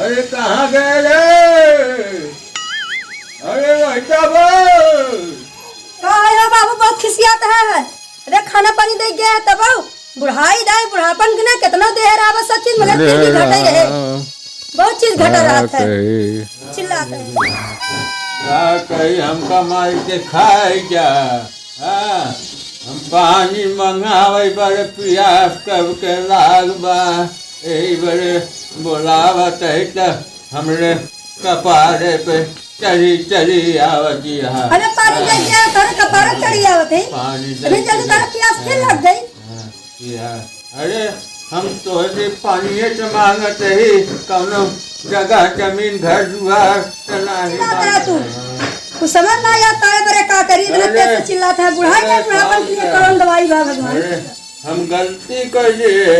अरे कहाँ गए रे? अरे बेटा बाबू बहुत खिसियात है। अरे खाना पानी दे गया है तब बुढ़ाई दाई बुढ़ापन के ना कितना देर आवा सब चीज मगर फिर भी घटे रहे। बहुत चीज घटा रहा था चिल्लाते हैं क्या कही हमका मार के खाए क्या? हाँ हम पानी मंगावे बड़े प्यास कब के लाग बा यही बड़े बोलावत है तो हमरे कपारे पे चली चली आवती है। अरे पानी दे गया तारे कपारे चढ़ी आवत है पानी अभी जल्दी तारे प्यास फिर लग गई। अरे हम तो पानी से मांगत ही कौनो जगह जमीन घर दुआर तू कुछ समझ ना आता है बड़े का करी इतना तेज से चिल्लाता है बुढ़ाई के बुढ़ापन के लिए कौन दवाई बा भगवान। हम गलती कर लिए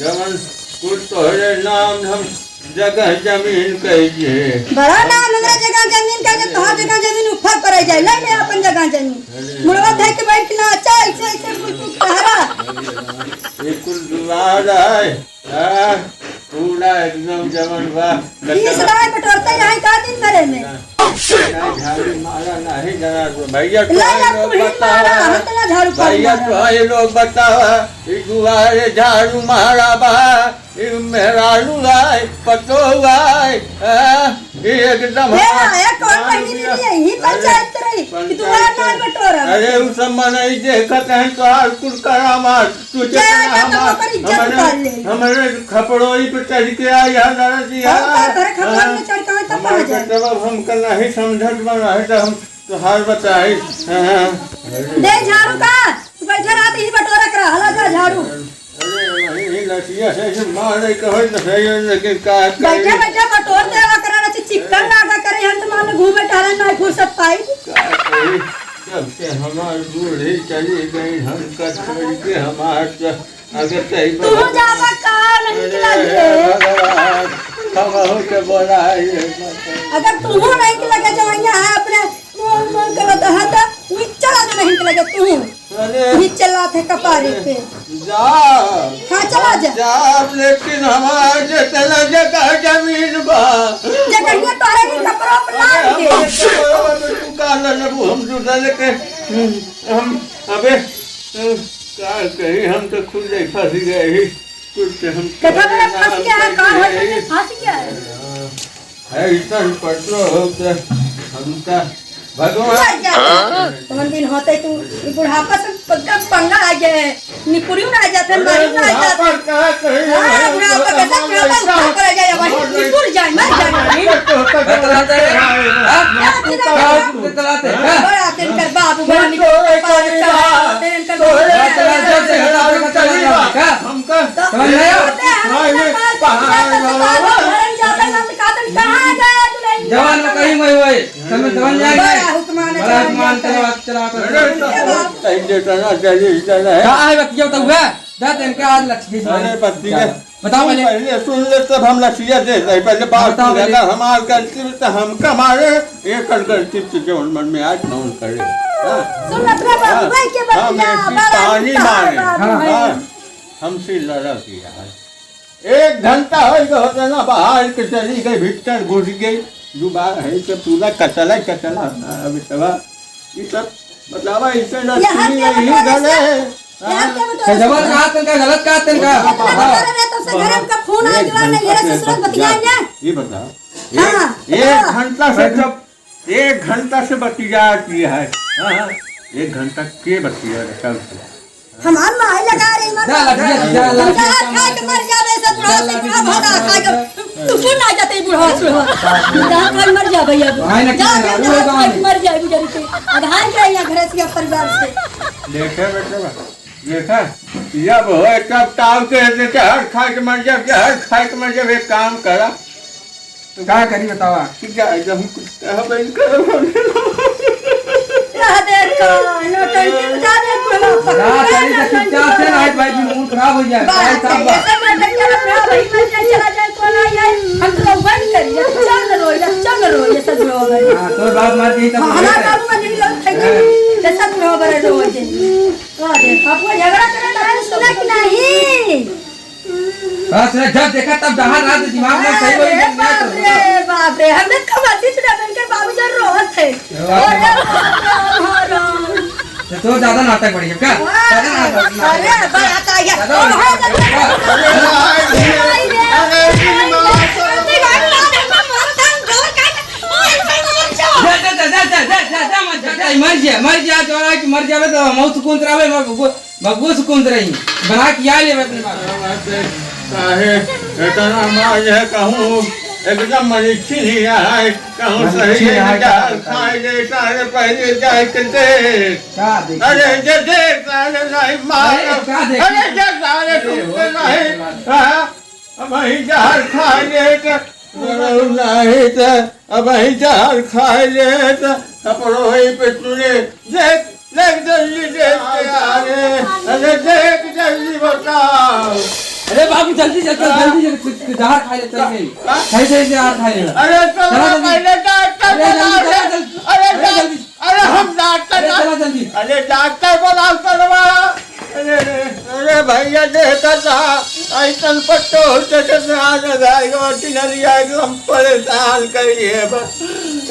जमन कुछ तोहरे नाम हम जगह जमीन कहिए बड़ा नाम हमरा जगह जमीन कहिए तोहर जगह जमीन ऊपर पर जाए ले ले अपन जगह जमीन मुड़वा धर के बैठ के ना अच्छा ऐसे ऐसे कुछ कहरा ये कुल दुआर है पूरा एकदम जमन बा इस राय बटोरते रहे का दिन भरे में झाड़ू मारा नहीं जना भैया भैया तो लोग बतावा दुआरे झाड़ू मारा बा मेहरारू आए पतो आए एकदम अरे उस समय नहीं देखते हैं तो कुल करामार हमारे खपड़ोई पे चढ़ के आया हम कल नहीं समझत बना है तो हम तुहार बताई दे झाड़ू का बैठे रहते ही बटोरा कर हला जा झाड़ू। अरे नहीं लसिया से मारे कहो तो सही लेकिन का बैठे बैठे बटोर देवा करा चिकन लागा करे हम तो मान घूमे टहले नहीं फुर्सत पाई जब से हमार बूढ़ी चली गई हम कट छोड़ के हमार अगर सही तू जावा का नहीं लगे हम के बोला अगर तू नहीं लगे जो यहाँ अपने गलत है तो चला जो नहीं लगे तू ही चला थे कपारे पे जा हाँ चला जा लेकिन हमारे चला जगह जमीन बा जगह तोरे के कपड़ा पर लाग के तू का लबू हम दूसरा लेके हम अबे क्या कही हम तो खुद ही फंस गए ही कुछ हम कथा में फंस गया है कहां है फंस गया है ऐसा पटो होता हम का भगवान तुम दिन होते तू बुढ़ापा से पक्का पंगा आ गया है निपुरियों ना आ जाते बारी ना आ जाते हां बुढ़ापा कैसा बुढ़ापा ऊपर कर जाए वही निपुर जाए मर जाए बतलाते बतलाते बड़ा दिन कर बाबू बड़ा निपुर पार चलाते इनका हमका समझ रहे जवान में कहीं मैं हुए समझ जाएंगे बड़ा हुक्मान चला टाइम देता ना चाहिए चला है क्या है बतिया तो हुआ जाते इनके आज लक्ष्य अरे पत्नी बताओ पहले सुन ले तब हम लक्ष्य दे पहले बात अगर हमार गलती तो हम कमारे ये कर गलती जो मन में आज कौन करे सुन अपना बाबू भाई के बतिया पानी मारे हमसे लड़ा किया 1 घंटा होता ना बाहर के चली गई भीतर घुस गई दोबारा है तो पूरा कचला अभी सब ये सब बतावा इससे ना यही गल है जवान कहा तनका गलत कहा तनका तो से घर का फोन आ गया नहीं ये ससुर बतियाएंगे ये बताओ 1 घंटा से जब 1 घंटा से बतिया किया है हां 1 घंटा के बतिया सब हमार माई लगा रही मत जा खा के मर जावे सब बुढ़ा से बुढ़ा भागा खा के तू सुन आ जाते बुढ़ा जा खा मर जा भैया जा मर जाए गुजरी के आधार के यहाँ घर से परिवार से देखे बेटा देखा या वो कब ताव के हर खा के मर जा हर खा के मर जा एक काम करा तो क्या करी बतावा क्या एकदम कुछ कह बन कर देर का नौटंकी बजा दे ना करी तो चुपचाप से ना भाई जी मूड खराब हो जाए भाई साहब ऐसा नौटंकी अपना भाई मर जाए चला जाए कौन आ जाए हम तो वन करिए चल रो ये सब रो गए हां तो बात मत ही तब हमारा बाबू का नहीं लोग थे तो सब रो बड़े रो जे तो देख आपको झगड़ा करना है सुना कि नहीं बस रे जब देखा तब जहां रात दिमाग में सही वही बाप रे हमने खबर दी तुझे बनकर बाबू जर रोहत थे तो ज्यादा नाटक पड़ी है क्या ज्यादा नाटक अरे बात आ गया मर जा चोरा कि मर जावे तो मौत सुकून करावे भगवो सुकून रही बना के आ ले अपने काहे इतना माज है कहूँ एकदम मरीची नहीं है कहूँ सही है जाल खाए दे सारे पहले जाए करते अरे जे देख सारे नहीं मार अरे जे सारे टूटते नहीं अब ही जाल खाए दे नहीं तो अब ही जाल खाए ले तो अपनो ही पे तूने देख देख जल्दी देख अरे देख जल्दी बताओ अरे बाबू जल्दी जल्दी जहर खा ले चल गई सही सही जहर खा ले अरे चलो पहले डॉक्टर अरे हम डॉक्टर चला जल्दी अरे डॉक्टर बुलाओ चलवा अरे भैया देखा था ऐसा पट्टो होते आ जाएगा टिनरिया एकदम परेशान करिए बस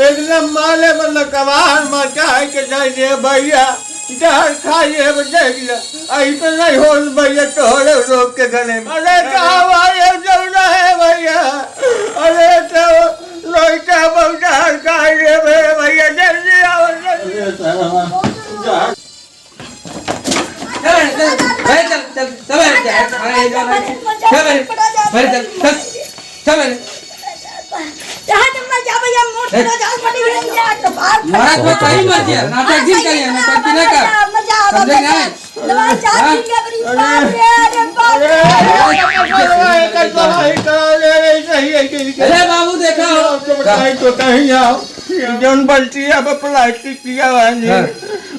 एकदम माले मतलब कबार मचाए के जाइए भैया जहर खाइए देख लो ऐसा नहीं हो भैया तोड़े रोक के गले में अरे कहाँ जरूर है भैया अरे तो रोकता बहुत जहर खाइए भैया जल्दी आओ जहाँ तुम मर जा भैया मोट तो जा पड़ी नहीं जा तो बाहर महाराज वो सही मर गया नाटक दिन करिए नाटक दिन का समझे नहीं दवाई चार दिन के बड़ी बाप रे अरे बाबू देखा तो कहीं आओ जौन बल्टी अब प्लास्टिक किया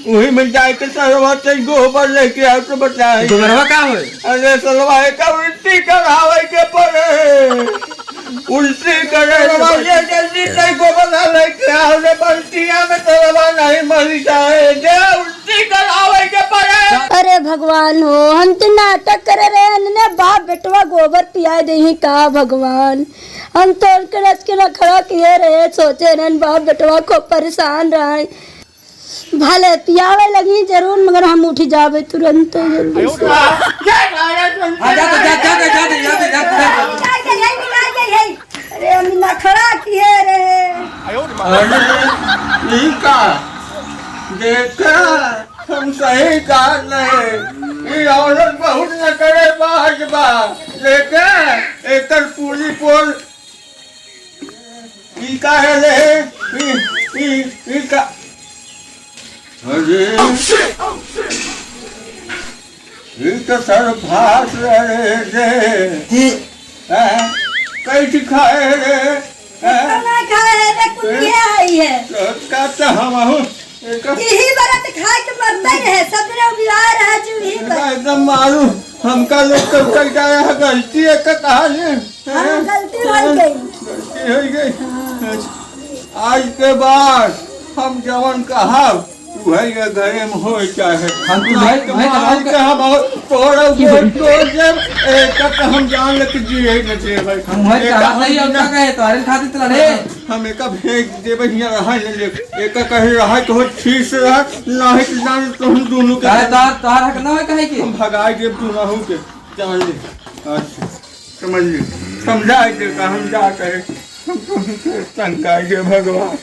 वही में जाके सरवा से गोबर लेके आओ तो बताए गोबरवा का होए अरे सलवा का उल्टी करावे के पड़े उल्टी करे ये जल्दी नहीं गोबर लेके आओ ने बल्टिया में सरवा नहीं मरी जाए जे उल्टी करावे के पड़े अरे भगवान हो हम तो नाटक करे रहे ने बाप बेटवा गोबर पिया दे का भगवान हम तो रच के न खड़ा किए रहे सोचे रहे बाप बेटवा को परेशान रहे भले पियावे लगी जरूर मगर हम उठी जावे तुरंत जल्दी से अरे हम न खड़ा किए रहे अरे का देखा हम सही कहा नहीं ये औरत बहुत न करे बाज बा लेके एकर पूरी पोल ई का है ले ई का अरे ये तो सर भास रहे थे कैसे खाए रे खाना खाए रे कुछ आई है का तो हम यही बरत खाए के मरता ही है सबरे बिहार है चूड़ी एकदम मालूम हमका लोग कब तक जाया है गलती है का कहा गलती हो गई आज के बाद हम जवन कहा वही घरे में हो चाहे हम हम जान लेके जिए न दे भाई हम एक भेज दे भैया रहा ले एक कहे रहा कि हो ठीक से रहा नहीं तो जान तो हम दोनों के तार हक ना कहे कि हम भगाए देव तू रहू के जान ले अच्छा समझ ले समझा दे का हम जा कहे हम शंका के भगवान